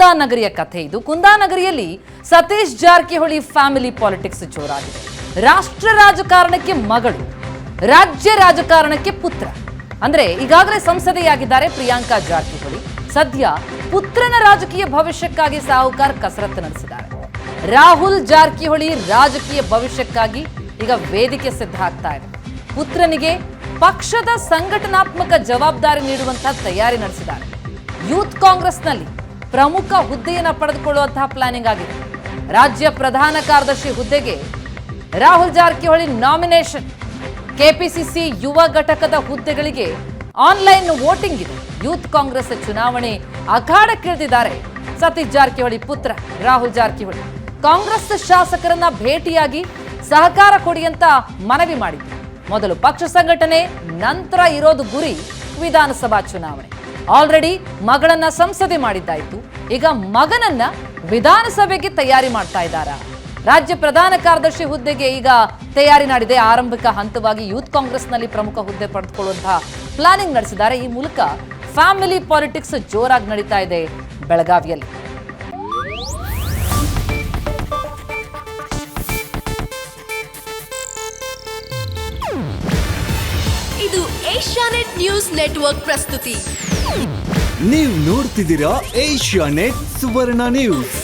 ಕುಂದಾನಗರಿಯ ಕಥೆ ಇದು. ಕುಂದಾನಗರಿಯಲ್ಲಿ Satish Jarkiholi family politics ಜೋರಾಗಿದೆ. ರಾಷ್ಟ್ರ ರಾಜಕಾರಣಕ್ಕೆ ಮಗಳು, ರಾಜ್ಯ ರಾಜಕಾರಣಕ್ಕೆ ಪುತ್ರ. ಅಂದ್ರೆ ಈಗಾಗಲೇ ಸಂಸದೆಯಾಗಿದ್ದಾರೆ ಪ್ರಿಯಾಂಕಾ ಜಾರಕಿಹೊಳಿ. ಸದ್ಯ ಪುತ್ರನ ರಾಜಕೀಯ ಭವಿಷ್ಯಕ್ಕಾಗಿ ಸಾಹುಕಾರ್ ಕಸರತ್ತು ನಡೆಸಿದ್ದಾರೆ. ರಾಹುಲ್ ಜಾರಕಿಹೊಳಿ ರಾಜಕೀಯ ಭವಿಷ್ಯಕ್ಕಾಗಿ ಈಗ ವೇದಿಕೆ ಸಿದ್ಧ ಆಗ್ತಾ ಇದೆ. ಪುತ್ರನಿಗೆ ಪಕ್ಷದ ಸಂಘಟನಾತ್ಮಕ ಜವಾಬ್ದಾರಿ ನೀಡುವಂತಹ ತಯಾರಿ ನಡೆಸಿದ್ದಾರೆ. ಯೂತ್ ಕಾಂಗ್ರೆಸ್ನಲ್ಲಿ ಪ್ರಮುಖ ಹುದ್ದೆಯನ್ನು ಪಡೆದುಕೊಳ್ಳುವಂತಹ ಪ್ಲಾನಿಂಗ್ ಆಗಿದೆ. ರಾಜ್ಯ ಪ್ರಧಾನ ಕಾರ್ಯದರ್ಶಿ ಹುದ್ದೆಗೆ ರಾಹುಲ್ ಜಾರಕಿಹೊಳಿ ನಾಮಿನೇಷನ್. ಕೆಪಿಸಿಸಿ ಯುವ ಘಟಕದ ಹುದ್ದೆಗಳಿಗೆ ಆನ್ಲೈನ್ ವೋಟಿಂಗ್ ಇದೆ. ಯೂತ್ ಕಾಂಗ್ರೆಸ್ ಚುನಾವಣೆ ಅಖಾಡಕ್ಕಿಳಿದಿದ್ದಾರೆ ಸತೀಶ್ ಜಾರಕಿಹೊಳಿ ಪುತ್ರ ರಾಹುಲ್ ಜಾರಕಿಹೊಳಿ. ಕಾಂಗ್ರೆಸ್ ಶಾಸಕರನ್ನ ಭೇಟಿಯಾಗಿ ಸಹಕಾರ ಕೊಡಿ ಅಂತ ಮನವಿ ಮಾಡಿದ್ರು. ಮೊದಲು ಪಕ್ಷ ಸಂಘಟನೆ, ನಂತರ ಇರೋದು ಗುರಿ ವಿಧಾನಸಭಾ ಚುನಾವಣೆ. ಆಲ್ರೆಡಿ ಮಗಳನ್ನ ಸಂಸದೆ ಮಾಡಿದ್ದಾಯ್ತು, ಈಗ ಮಗನನ್ನ ವಿಧಾನಸಭೆಗೆ ತಯಾರಿ ಮಾಡ್ತಾ ಇದ್ದಾರಾ? ರಾಜ್ಯ ಪ್ರಧಾನ ಕಾರ್ಯದರ್ಶಿ ಹುದ್ದೆಗೆ ಈಗ ತಯಾರಿ ನಡೆದಿದೆ. ಆರಂಭಿಕ ಹಂತವಾಗಿ ಯೂತ್ ಕಾಂಗ್ರೆಸ್ನಲ್ಲಿ ಪ್ರಮುಖ ಹುದ್ದೆ ಪಡೆದುಕೊಳ್ಳುವಂತಹ ಪ್ಲಾನಿಂಗ್ ನಡೆಸಿದ್ದಾರೆ. ಈ ಮೂಲಕ ಫ್ಯಾಮಿಲಿ ಪಾಲಿಟಿಕ್ಸ್ ಜೋರಾಗಿ ನಡೀತಾ ಇದೆ ಬೆಳಗಾವಿಯಲ್ಲಿ. ಇದು ಏಷ್ಯಾನೆಟ್ ನ್ಯೂಸ್ ನೆಟ್ವರ್ಕ್ ಪ್ರಸ್ತುತಿ. ನೀವು ನೋಡ್ತಿದ್ದೀರಾ ಏಷ್ಯಾನೆಟ್ ಸುವರ್ಣ ನ್ಯೂಸ್.